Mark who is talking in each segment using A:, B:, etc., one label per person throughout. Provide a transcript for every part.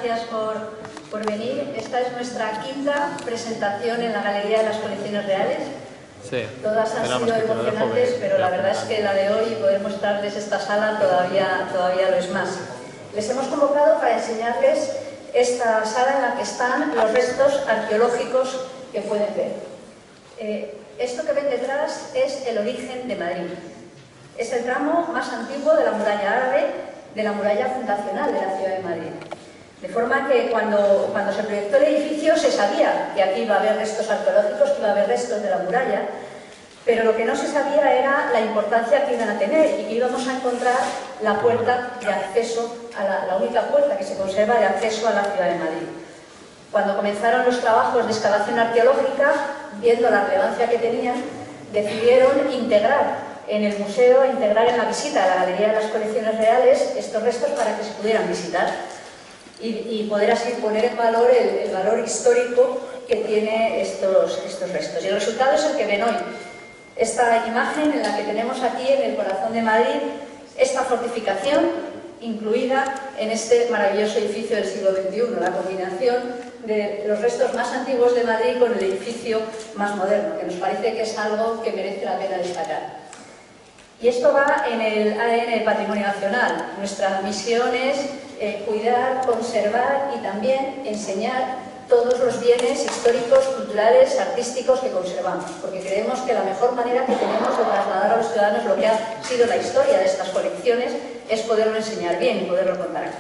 A: gracias por venir. Esta es nuestra quinta presentación en la Galería de las Colecciones Reales.
B: Sí,
A: todas han sido emocionantes, pero la verdad es que la de hoy, poder mostrarles esta sala, todavía lo es más. Les hemos convocado para enseñarles esta sala en la que están los restos arqueológicos que pueden ver. Esto que ven detrás es el origen de Madrid. Es el tramo más antiguo de la muralla árabe, de la muralla fundacional de la ciudad de Madrid. De forma que cuando se proyectó el edificio se sabía que aquí iba a haber restos arqueológicos, que iba a haber restos de la muralla, pero lo que no se sabía era la importancia que iban a tener y que íbamos a encontrar la puerta de acceso, la única puerta que se conserva de acceso a la ciudad de Madrid. Cuando comenzaron los trabajos de excavación arqueológica, viendo la relevancia que tenían, decidieron integrar en el museo, integrar en la visita a la Galería de las Colecciones Reales estos restos para que se pudieran visitar y poder así poner en valor el valor histórico que tiene estos restos. Y el resultado es el que ven hoy. Esta imagen en la que tenemos aquí en el corazón de Madrid, esta fortificación incluida en este maravilloso edificio del siglo XXI, la combinación de los restos más antiguos de Madrid con el edificio más moderno, que nos parece que es algo que merece la pena destacar. Y esto va en el ADN del patrimonio nacional. Nuestra misión es cuidar, conservar y también enseñar todos los bienes históricos, culturales, artísticos que conservamos, porque creemos que la mejor manera que tenemos de trasladar a los ciudadanos lo que ha sido la historia de estas colecciones es poderlo enseñar bien y poderlo contar aquí.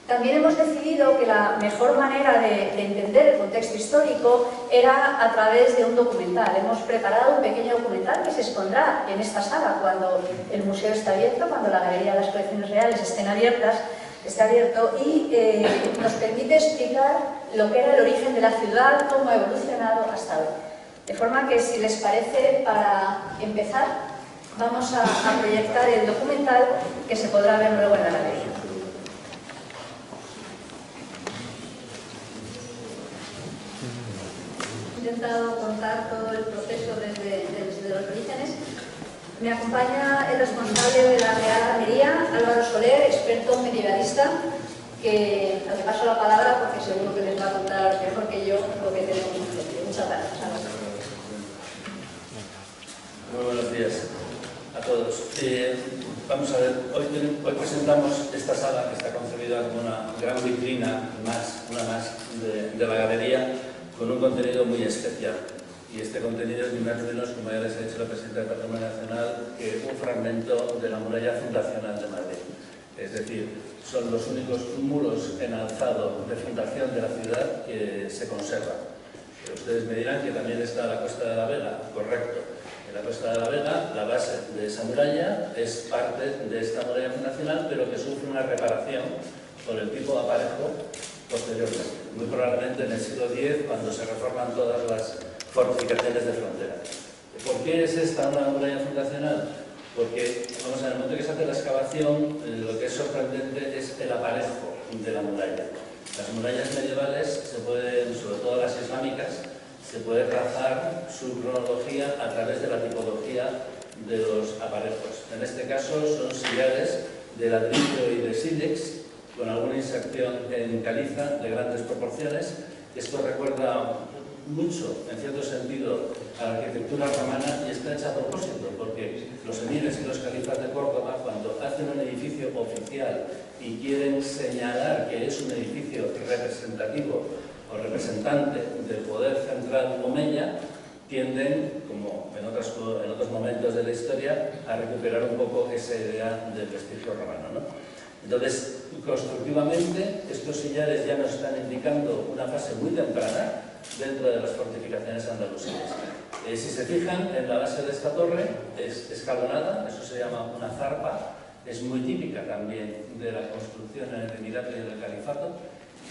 A: También hemos decidido que la mejor manera de entender el contexto histórico era a través de un documental. Hemos preparado un pequeño documental que se expondrá en esta sala cuando el museo esté abierto, cuando la Galería de las Colecciones Reales esté abierto y nos permite explicar lo que era el origen de la ciudad, cómo ha evolucionado hasta hoy. De forma que, si les parece, para empezar, vamos a proyectar el documental que se podrá ver luego en la galería. He intentado contar todo el proceso desde los orígenes. Me acompaña el responsable de la Real Galería, Álvaro Soler, experto medievalista, que le paso la palabra porque seguro que les va a contar mejor que yo lo que tenemos enfrente. Muchas gracias.
C: Muy buenos días a todos. Vamos a ver, hoy presentamos esta sala que está concebida como una gran vitrina, una más de la galería, con un contenido muy especial. Y este contenido es ni más ni menos, como ya les ha dicho la presidenta del Patrimonio Nacional, que un fragmento de la muralla fundacional de Madrid. Es decir, son los únicos muros en alzado de fundación de la ciudad que se conservan. Pero ustedes me dirán que también está la Costa de la Vega, correcto. En la Costa de la Vega, la base de esa muralla es parte de esta muralla fundacional, pero que sufre una reparación por el tipo de aparejo posteriormente. Muy probablemente en el siglo X, cuando se reforman todas las fortificaciones de frontera. ¿Por qué es esta una muralla fundacional? Porque, vamos a ver, en el momento que se hace la excavación, lo que es sorprendente es el aparejo de la muralla. Las murallas medievales, sobre todo las islámicas, se puede trazar su cronología a través de la tipología de los aparejos. En este caso son sillares de ladrillo y de sílex, con alguna inserción en caliza de grandes proporciones. Esto recuerda mucho, en cierto sentido, a la arquitectura romana y está hecha a propósito, porque los emires y los califas de Córdoba, cuando hacen un edificio oficial y quieren señalar que es un edificio representativo o representante del poder central omeya, tienden, como en otros momentos de la historia, a recuperar un poco esa idea del vestigio romano, ¿no? Entonces, constructivamente, estos sillares ya nos están indicando una fase muy temprana dentro de las fortificaciones andalusíes. Si se fijan, en la base de esta torre es escalonada, eso se llama una zarpa, es muy típica también de la construcción en el Emirato y en el Califato,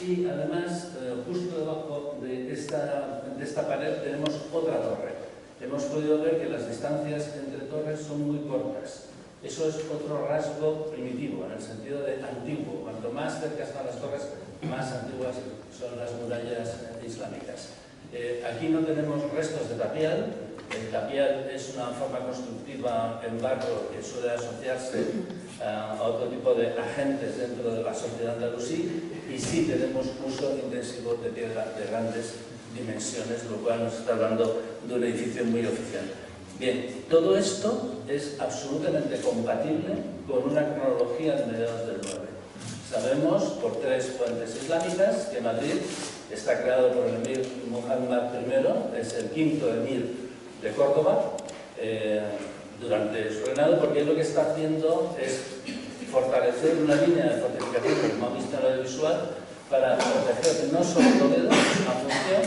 C: y además, justo debajo de esta pared tenemos otra torre. Hemos podido ver que las distancias entre torres son muy cortas. Eso es otro rasgo primitivo, en el sentido de antiguo. Cuanto más cerca están las torres, más antiguas son las murallas islámicas. Aquí no tenemos restos de tapial. El tapial es una forma constructiva en barro que suele asociarse a otro tipo de agentes dentro de la sociedad andalusí. y sí tenemos uso intensivo de piedra de grandes dimensiones, lo cual nos está hablando de un edificio muy oficial. Bien, todo esto es absolutamente compatible con una cronología de mediados del 9. Sabemos por 3 fuentes islámicas que Madrid está creado por el emir Muhammad I, es el quinto emir de Córdoba, durante su reinado, porque lo que está haciendo es fortalecer una línea de fortificación, como hemos visto en el audiovisual, para proteger no solo Toledo, es una función.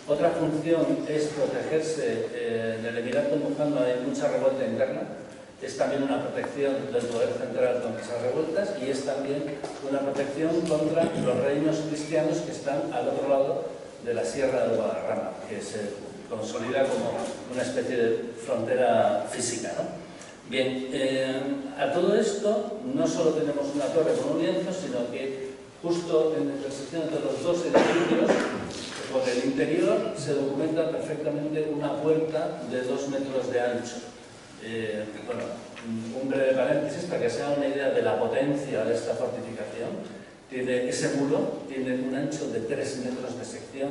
C: Otra función es protegerse. En el Emirato Muhammad hay mucha revuelta interna, es también una protección del poder central contra esas revueltas y es también una protección contra los reinos cristianos que están al otro lado de la Sierra de Guadarrama, que se consolida como una especie de frontera física, ¿no? Bien, a todo esto no solo tenemos una torre con un lienzo, sino que justo en la intersección entre los dos edificios, por el interior, se documenta perfectamente una puerta de 2 metros de ancho. Bueno, un breve paréntesis para que se haga una idea de la potencia de esta fortificación. Ese muro tiene un ancho de 3 metros de sección,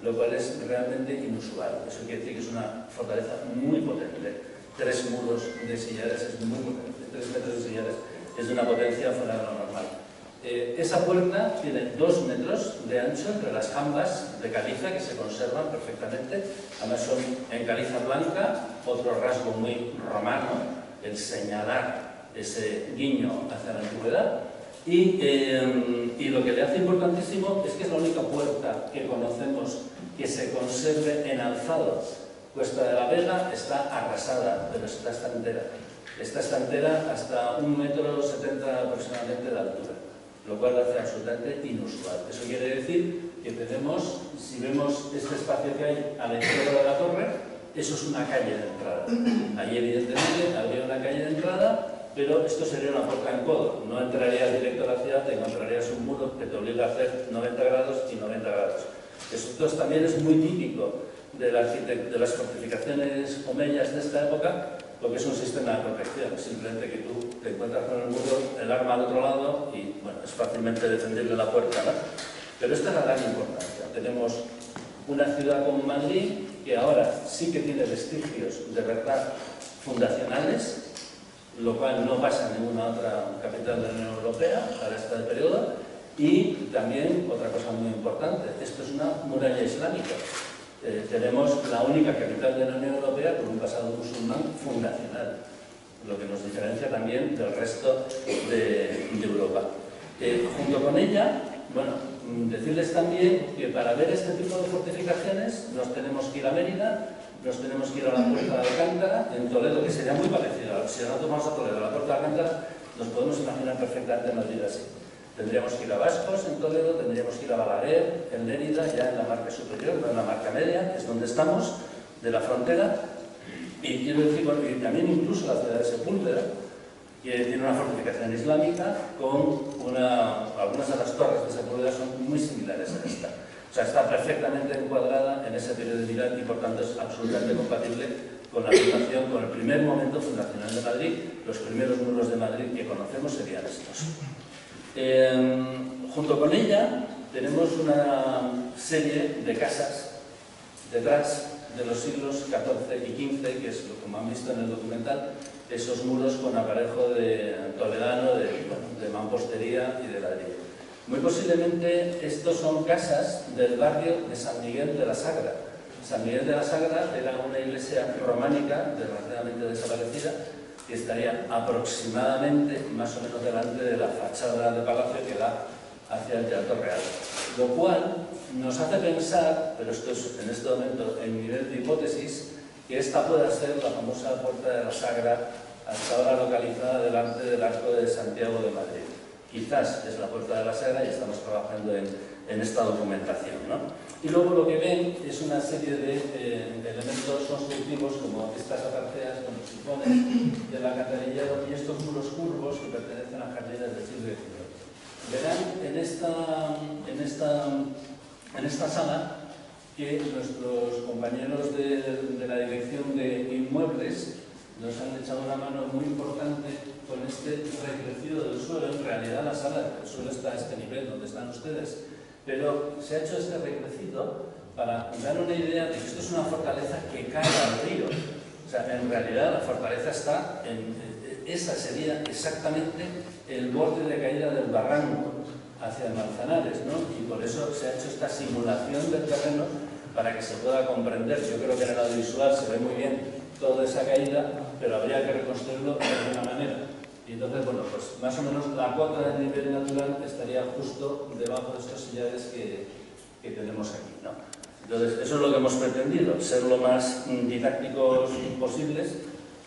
C: lo cual es realmente inusual. Eso quiere decir que es una fortaleza muy potente. 3 muros de sillares es muy potente. 3 metros de sillares es de una potencia fuera de lo normal. Esa puerta tiene 2 metros de ancho entre las jambas de caliza que se conservan perfectamente. Además son en caliza blanca, otro rasgo muy romano, el señalar ese guiño hacia la antigüedad. Y lo que le hace importantísimo es que es la única puerta que conocemos que se conserve en alzado. Cuesta de la Vega está arrasada, pero esta está entera. Esta está entera hasta 1,70 metros aproximadamente de altura, lo cual la hace absolutamente inusual. Eso quiere decir que tenemos, si vemos este espacio que hay a la izquierda de la torre, eso es una calle de entrada. Ahí evidentemente habría una calle de entrada, pero esto sería una puerta en codo. No entrarías directo a la ciudad, te encontrarías un muro que te obliga a hacer 90 grados y 90 grados. Esto también es muy típico de las fortificaciones omeyas de esta época, porque es un sistema de protección. Simplemente que tú te encuentras con el muro, el arma al otro lado y bueno, es fácilmente defendible la puerta, ¿no? Pero esta es la gran importancia. Tenemos una ciudad como Madrid que ahora sí que tiene vestigios de verdad fundacionales, lo cual no pasa en ninguna otra capital de la Unión Europea para este periodo. Y también otra cosa muy importante, esto es una muralla islámica. Tenemos la única capital de la Unión Europea con un pasado musulmán fundacional, lo que nos diferencia también del resto de Europa. Junto con ella, bueno, decirles también que para ver este tipo de fortificaciones nos tenemos que ir a Mérida, nos tenemos que ir a la Puerta de Alcántara, en Toledo, que sería muy parecido. Si ahora tomamos a Toledo, la Puerta de Alcántara, nos podemos imaginar perfectamente Madrid así. Tendríamos que ir a Vascos en Toledo, tendríamos que ir a Balaguer, en Lérida, ya en la marca superior, no en la marca media, que es donde estamos, de la frontera. Y quiero decir, bueno, y también incluso la ciudad de Sepúlveda, que tiene una fortificación islámica con algunas de las torres de Sepúlveda son muy similares a esta. O sea, está perfectamente encuadrada en ese periodo de vida y por tanto es absolutamente compatible con la fundación, con el primer momento fundacional de Madrid. Los primeros muros de Madrid que conocemos serían estos. Junto con ella tenemos una serie de casas detrás de los siglos XIV y XV, que es, como han visto en el documental, esos muros con aparejo de toledano, de mampostería y de ladrillo. Muy posiblemente estos son casas del barrio de San Miguel de la Sagra. San Miguel de la Sagra era una iglesia románica, desgraciadamente desaparecida, que estaría aproximadamente, más o menos delante de la fachada de palacio que da hacia el Teatro Real. Lo cual nos hace pensar, pero esto es en este momento en nivel de hipótesis, que esta pueda ser la famosa Puerta de la Sagra, hasta ahora localizada delante del Arco de Santiago de Madrid. Quizás es la Puerta de la Sagra y estamos trabajando en esta documentación, ¿no? Y luego lo que ven es una serie de elementos constructivos como estas atarceas con los sifones del alcantarillado y estos muros curvos que pertenecen a jardines del siglo XIX. Verán en esta sala que nuestros compañeros de la Dirección de Inmuebles nos han echado una mano muy importante con este recrecido del suelo. En realidad la sala, el suelo está a este nivel donde están ustedes, pero se ha hecho este recrecido para dar una idea de que esto es una fortaleza que cae al río. O sea, en realidad la fortaleza está esa sería exactamente el borde de caída del barranco hacia el Manzanares, ¿no? Y por eso se ha hecho esta simulación del terreno para que se pueda comprender. Yo creo que en el audiovisual se ve muy bien toda esa caída, pero habría que reconstruirlo de alguna manera. Y entonces, bueno, pues más o menos la cota del nivel natural estaría justo debajo de estos sillares que tenemos aquí, ¿no? Entonces, eso es lo que hemos pretendido, ser lo más didácticos posibles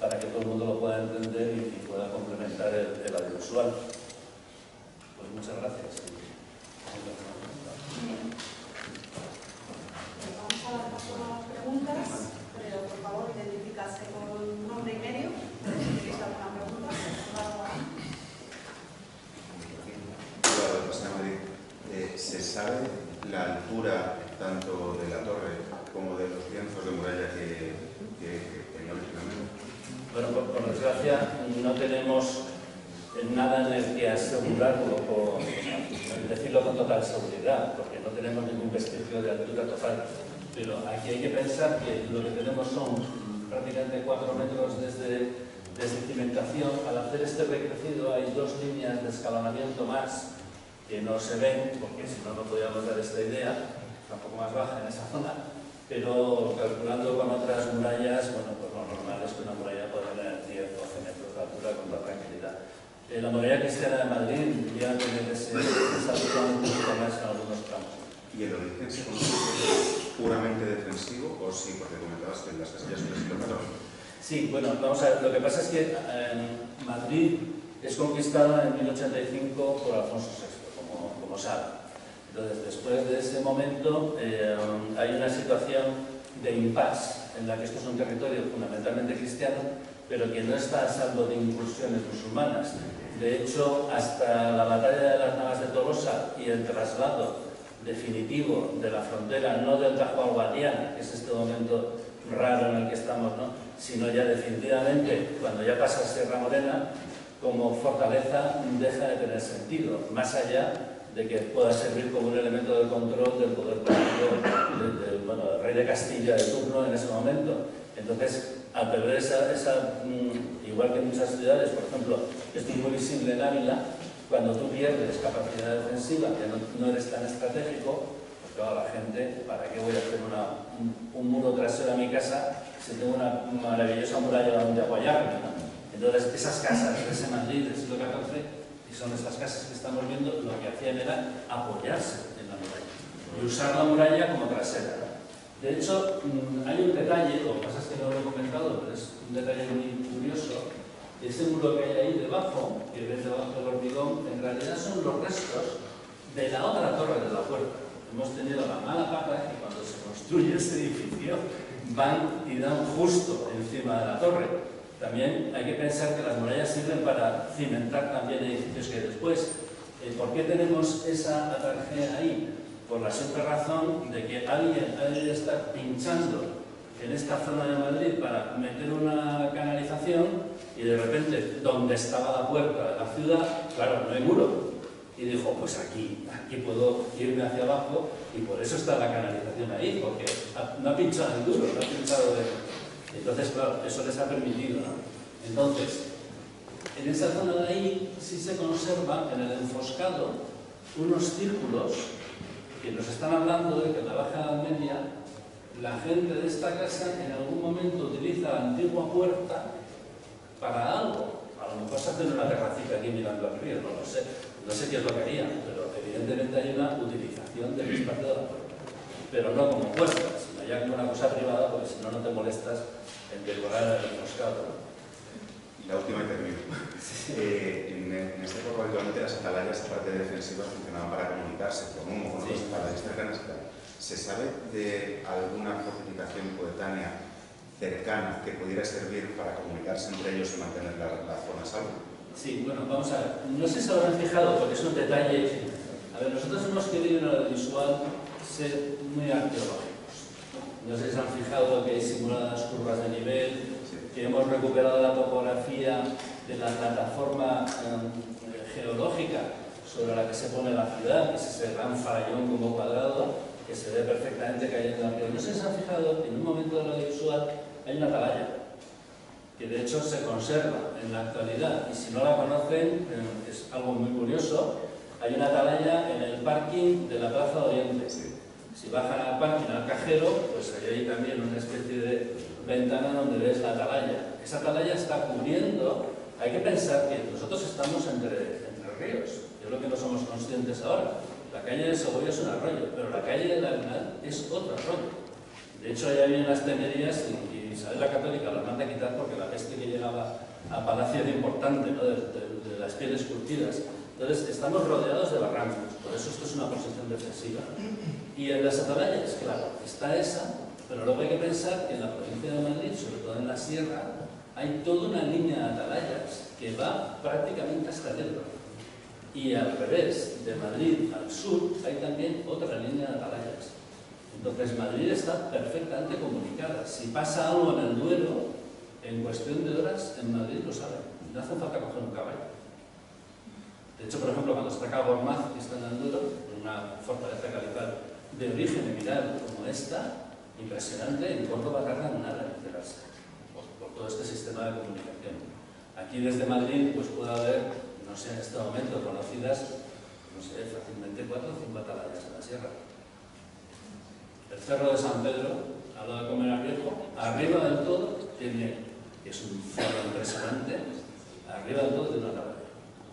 C: para que todo el mundo lo pueda entender y pueda complementar el audiovisual. Pues muchas gracias.
B: Vamos a dar paso a las preguntas, pero por favor identificarse con nombre y medio. Si tenéis alguna pregunta,
D: ¿se sabe la altura tanto de la torre como de los lienzos de muralla que tenía originalmente?
C: Bueno, por desgracia no tenemos nada en el que asegurarlo o decirlo con total seguridad, porque no tenemos ningún vestigio de altura total. Pero aquí hay que pensar que lo que tenemos son prácticamente 4 metros desde cimentación. Al hacer este recrecido hay 2 líneas de escalonamiento más que no se ven, porque si no, no podíamos dar esta idea, está un poco más baja en esa zona, pero calculando con otras murallas, bueno, pues lo normal es que una muralla pueda tener 10 o 12 metros de altura con toda tranquilidad. La muralla cristiana de Madrid ya tiene esa altura un poquito más en algunos tramos.
D: ¿Y el origen se conoce puramente defensivo o sí? Porque comentabas que en las casillas se les tocaron.
C: Sí, bueno, vamos a ver, lo que pasa es que Madrid es conquistada en 1085 por Alfonso VI, como saben. Entonces, después de ese momento hay una situación de impasse en la que esto es un territorio fundamentalmente cristiano, pero que no está a salvo de incursiones musulmanas. De hecho, hasta la batalla de las Navas de Tolosa y el traslado definitivo de la frontera, no del Tajo al Guadiana, que es este momento raro en el que estamos, ¿no?, sino ya definitivamente, cuando ya pasa Sierra Morena, como fortaleza deja de tener sentido, más allá de que pueda servir como un elemento de control del poder político del rey de Castilla de turno en ese momento. Entonces, al perder igual que en muchas ciudades, por ejemplo, esto es muy visible en Ávila, cuando tú pierdes capacidad defensiva, que no eres tan estratégico, pues claro, la gente, ¿para qué voy a hacer un muro trasero a mi casa si tengo una maravillosa muralla donde apoyarme, ¿no? Entonces, esas casas de ese Madrid del siglo XIV, y son estas casas que estamos viendo, lo que hacían era apoyarse en la muralla y usar la muralla como trasera, ¿no? De hecho, hay un detalle, lo que pasa es que no lo he comentado, pero es un detalle muy curioso. Ese muro que hay ahí debajo, que ves debajo del hormigón, en realidad son los restos de la otra torre de la puerta. Hemos tenido la mala pata que cuando se construye este edificio van y dan justo encima de la torre. También hay que pensar que las murallas sirven para cimentar también edificios que después. ¿Por qué tenemos esa atarjea ahí? Por la simple razón de que alguien ha de estar pinchando en esta zona de Madrid para meter una canalización y de repente, donde estaba la puerta de la ciudad, claro, no hay muro. Y dijo, pues aquí puedo irme hacia abajo, y por eso está la canalización ahí, porque no ha pinchado en duro, no ha pinchado de... Entonces, claro, eso les ha permitido, ¿no? Entonces, en esa zona de ahí sí se conservan en el enfoscado unos círculos que nos están hablando de que en la Baja Edad Media la gente de esta casa en algún momento utiliza la antigua puerta para algo. A lo mejor se hacen una terracita aquí mirando al río, no lo sé. No sé qué es lo que harían, pero evidentemente hay una utilización del espacio de la puerta. Pero no como puerta, sino ya como una cosa privada, porque si no, no te molestas en decorar el enfoscado, ¿no?
D: Y la última y termino. Sí. En esta época, habitualmente las atalayas, aparte de defensivas, funcionaban para comunicarse con humo, con otras atalayas cercanas. ¿Se sabe de alguna fortificación coetánea cercana que pudiera servir para comunicarse entre ellos y mantener la zona a salvo?
C: Sí, bueno, vamos a ver. No sé si se habrán fijado, porque es un detalle. A ver, nosotros hemos querido en el audiovisual ser muy arqueológicos. No sé si se han fijado que hay simuladas curvas de nivel. Sí. que hemos recuperado la topografía de la plataforma geológica sobre la que se pone la ciudad, que es ese gran farallón como cuadrado que se ve perfectamente cayendo al río. No sé si se han fijado que en un momento de lo audiovisual hay una atalaya, que de hecho se conserva en la actualidad, y si no la conocen es algo muy curioso. Hay una atalaya en el parking de la Plaza de Oriente. Si bajan al parking, al cajero, pues hay ahí también una especie de ventana donde ves la atalaya. Esa atalaya está cubriendo. Hay que pensar que nosotros estamos entre ríos, es lo que no somos conscientes ahora. La calle de Segovia es un arroyo, pero la calle de la Arenal es otro arroyo. De hecho, ahí había unas tenerías y Isabel la Católica las manda a quitar porque la peste que llegaba a Palacio era importante, ¿no? de las pieles curtidas. Entonces, estamos rodeados de barrancos, por eso esto es una posición defensiva. Y en las atalayas, claro, está esa, pero luego hay que pensar que en la provincia de Madrid, sobre todo en la sierra, hay toda una línea de atalayas que va prácticamente hasta el Ebro. Y al revés, de Madrid al sur, hay también otra línea de atalayas. Entonces, Madrid está perfectamente comunicada. Si pasa algo en el Duero, en cuestión de horas, en Madrid lo saben. No hace falta coger un caballo. De hecho, por ejemplo, cuando está Cabo Ormaz, que está en el Duero, una fortaleza califa de origen emiral como esta, impresionante, en Córdoba tardan nada en enterarse, por todo este sistema de comunicación. Aquí desde Madrid pues puede haber, no sé, en este momento conocidas, no sé, fácilmente 4 o 5 atalayas en la sierra. El Cerro de San Pedro, al lado de Comer Viejo, arriba del todo tiene, que es un cerro impresionante, arriba del todo tiene una atalaya.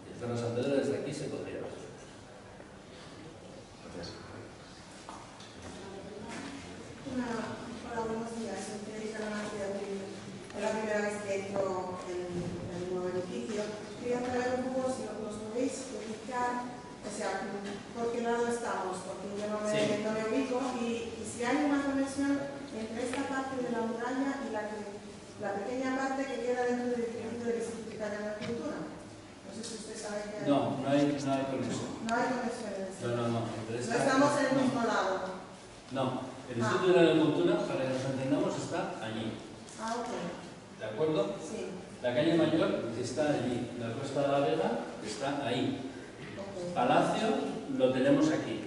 C: Y el Cerro de San Pedro desde aquí se podría ver.
D: Gracias.
E: Hola, buenos días. Soy Federica García. Es la primera vez que entro en el nuevo edificio. Quería saber un poco si nos podéis explicar, o sea, por qué lado estamos, porque yo no me ubico, y si hay una conexión entre esta parte de la muralla y la pequeña parte que queda dentro del edificio de Secretaría de la Cultura. No sé si usted sabe que hay.
C: No hay conexión.
E: No hay conexión.
C: No.
E: No estamos en el mismo lado.
C: No, el Instituto de la Cultura, para que nos entendamos, está allí.
E: Ok.
C: ¿De acuerdo?
E: Sí.
C: La calle Mayor está allí, la Costa de la Vega está ahí. Palacio lo tenemos aquí.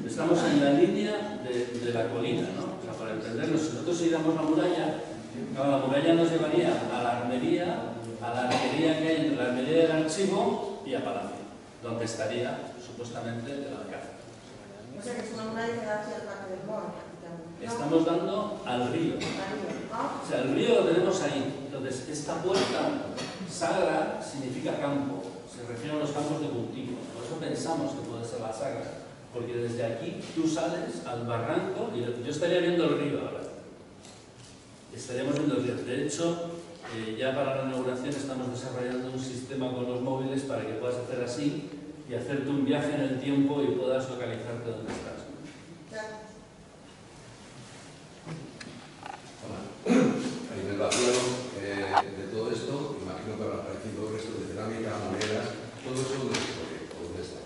C: Estamos en la línea de la colina, ¿no? O sea, para entendernos, si nosotros seguíamos la muralla nos llevaría a la armería que hay entre la armería del archivo y a Palacio, donde estaría supuestamente el alcázar.
E: O sea que es una muralla que da hacia el Parque del Moro.
C: Estamos dando al río. O sea, el río lo tenemos ahí. Entonces, esta puerta sagra significa campo. Se refiere a los campos de cultivo. Por eso pensamos que puede ser la sagra. Porque desde aquí tú sales al barranco y yo estaría viendo el río ahora. Estaríamos viendo el río. De hecho, ya para la inauguración estamos desarrollando un sistema con los móviles para que puedas hacer así y hacerte un viaje en el tiempo y puedas localizarte donde estás.
F: A nivel vacío de todo esto, imagino que habrá aparecido restos de cerámica, monedas, todo eso ¿dónde está?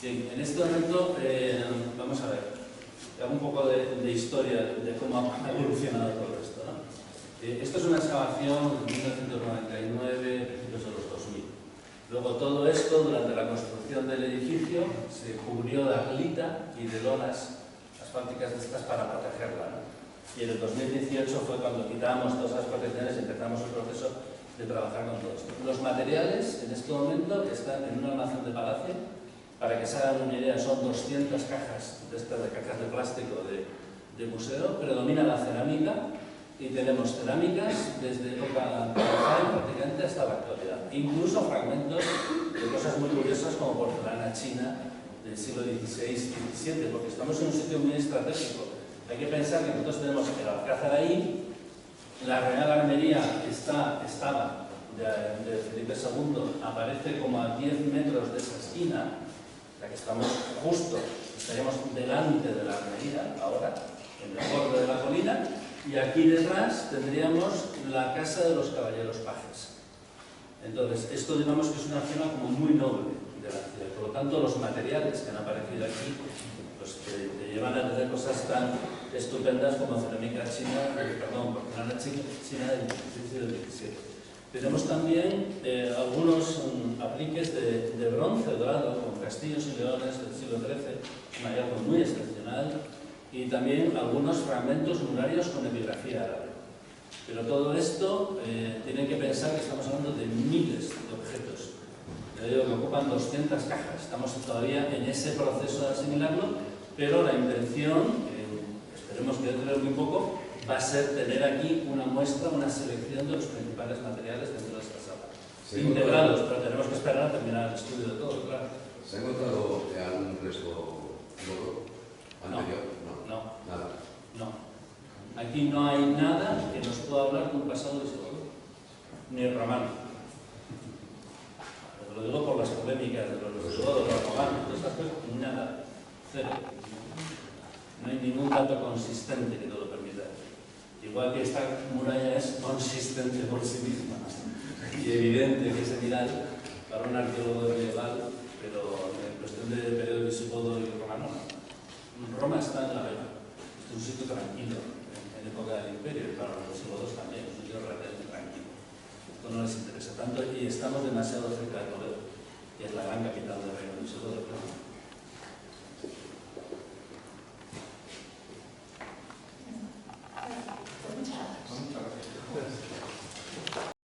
C: Bien, en este momento, vamos a ver, hago un poco de historia de cómo ha evolucionado todo esto, ¿no? Esto es una excavación de 1999, principios de los 2000. Luego todo esto, durante la construcción del edificio, se cubrió de arlita y de lonas asfálticas de estas para protegerla, ¿no? Y en el 2018 fue cuando quitábamos todas esas protecciones y empezamos el proceso de trabajar con todo esto. Los materiales en este momento están en un almacén de Palacio. Para que se hagan una idea, son 200 cajas de cajas de plástico de museo. Predomina la cerámica y tenemos cerámicas desde época prácticamente hasta la actualidad. Incluso fragmentos de cosas muy curiosas como porcelana china del siglo XVI y XVII, porque estamos en un sitio muy estratégico. Hay que pensar que nosotros tenemos el alcázar ahí, la Real Armería estaba de Felipe II, aparece como a 10 metros de esa esquina, o sea que estamos justo, estaríamos delante de la armería, ahora, en el borde de la colina, y aquí detrás tendríamos la casa de los caballeros pajes. Entonces, esto digamos que es una zona como muy noble de la ciudad, por lo tanto los materiales que han aparecido aquí pues te llevan a tener cosas tan estupendas como cerámica china, porcelana china del 16 y del 17. Tenemos también algunos apliques de bronce dorado con castillos y leones del siglo XIII, un hallazgo muy excepcional, y también algunos fragmentos murarios con epigrafía árabe. Pero todo esto tienen que pensar que estamos hablando de miles de objetos. Yo digo que ocupan 200 cajas. Estamos todavía en ese proceso de asimilarlo, pero la intención, esperemos que dentro de muy poco, va a ser tener aquí una muestra, una selección de los principales materiales dentro de esta sala. Integrados, pero tenemos que esperar a terminar el estudio de todo, claro.
F: ¿Se ha encontrado algún resto nuevo anterior?
C: No.
F: Nada.
C: No. Aquí no hay nada que nos pueda hablar de un pasado visigodo, ni romano. Lo digo por las polémicas de los visigodos, los romanos, todas estas cosas, nada, cero. No hay ningún dato consistente que todo lo permita. Igual que esta muralla es consistente por sí misma y evidente que es viral para un arqueólogo medieval, pero en cuestión de periodo visigodo y romano, Roma está en la Vega, es un sitio tranquilo en época del Imperio, y para los visigodos también, es un sitio relativamente tranquilo. Esto no les interesa tanto y estamos demasiado cerca de Toledo.